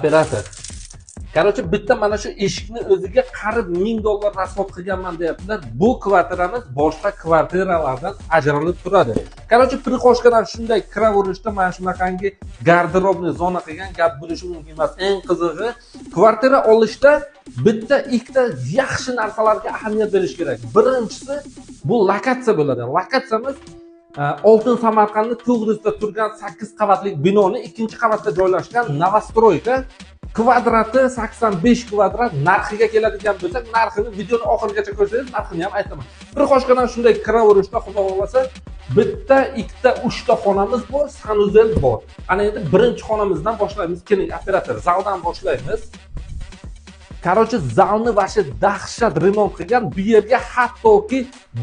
Operator. Короче, bitta mana shu eshikni o'ziga qarib $1000 rasxod qilganman deyaptilar. Bu kvartiramiz boshqa kvartiralardan ajralib turadi. Короче, prikoshkadan shunday kiraverishda mana shunaqangi garderobni zona qilgan gap bo'lishi mumkin emas. Eng qizig'i, kvartira olishda bitta ikkita yaxshi narsalarga ahamiyat berish kerak. Birinchisi bu lokatsiya bo'ladi. Lokatsiyamiz Oltin Samarqandni to'g'risida turgan 8 qavatli binoni 2-qavatda joylashgan Novostroyka. Kvadrati 85 kvadrat narxiga keladigan bo'lsak, narxini videoni oxirigacha ko'rsangiz, narxini ham aytaman. Bir qo'shqadan shunday kiraverishda xudo xolasa, bitta, ikkita, uchta xonamiz bor, sanuzel bor. Ana endi birinchi xonamizdan boshlaymiz. Keling, operator, zaldan boshlaymiz. Короче, zalni vashi dahshat remont qilgan. Bu yerga hattoki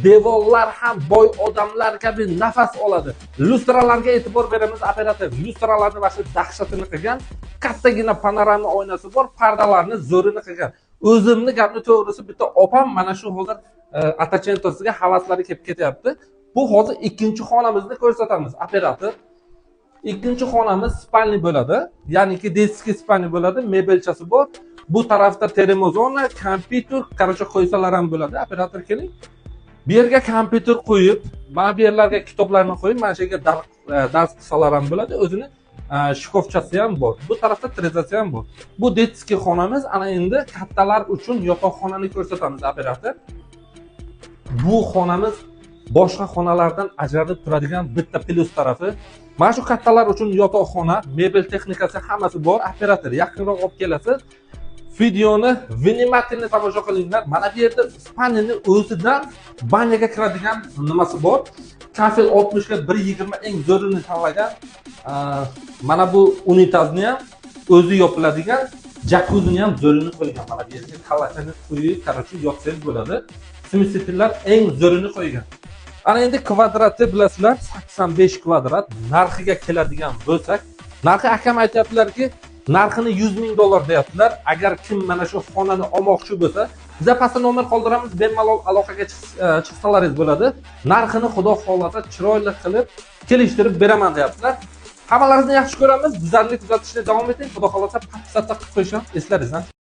devorlar ham boy odamlar kabi nafas oladi. Lustralarga e'tibor beramiz, operator. Lustralarni vashi dahshatini qilgan. Kattagina panorama oynasi bor, pardalarni zo'rini qilgan. O'zimni gapni to'g'risi bitta opam mana shu hozir Atachentosiga havaslari kelib ketyapti. Bu hozir ikkinchi xonamizni ko'rsatamiz, operator. Ikkinchi xonamiz spalni bo'ladi, ya'niki detskiy spalni bo'ladi, mebelchasi bor. Bu tarafda termozona, kompyuter, qarasha qo'ysalar ham bo'ladi. Operator keling. Bu yerga kompyuter qo'yib, mana bu yerlarga kitoblarni qo'yib, mana shu yerga dars qilsalar ham bo'ladi. O'zini shkofchasi ham bor. Bu tarafda trezasi ham bor. Bu detskiy xonamiz. Ana endi kattalar uchun yotoqxonani ko'rsatamiz, operator. Bu xonamiz boshqa xonalardan ajralib turadigan bitta plus tarafi. Mana shu kattalar uchun yotoqxona, mebel texnikasi hammasi bor. Operator, yaqinroq olib kelasiz. Videoni vнимательно tomosha qilinglar. Mana bu yerda spalni o'zidan banyaga kiradigan nimasi bor. Kafel 60 ga 120 eng zo'rini tanlagan. Mana bu unitazni ham o'zi yopiladigan, jakuzni ham zo'rini qo'ygan. Mana bu yerga kalachani qo'yib, qarashib yotsangiz bo'ladi. Smysllar eng zo'rini qo'ygan. Ana endi kvadrati bilasizlar, 85 kvadrat. Narxiga keladigan bo'lsak, narxi akam aytayaptilarki, narxini $100,000 deyaptilar. Agar kim mana shu xonani olmoqchi bo'lsa, biz pastda nomer qoldiramiz, bemalol aloqaga chiqsalaringiz bo'ladi. Narxini xudo xolasa chiroyli qilib kelishtirib beraman deyaptilar. Hammalaringizni yaxshi ko'ramiz. Bizlarni kuzatishda davom eting. Xudo xolasa patsa qilib qo'yishim eslaringizdan.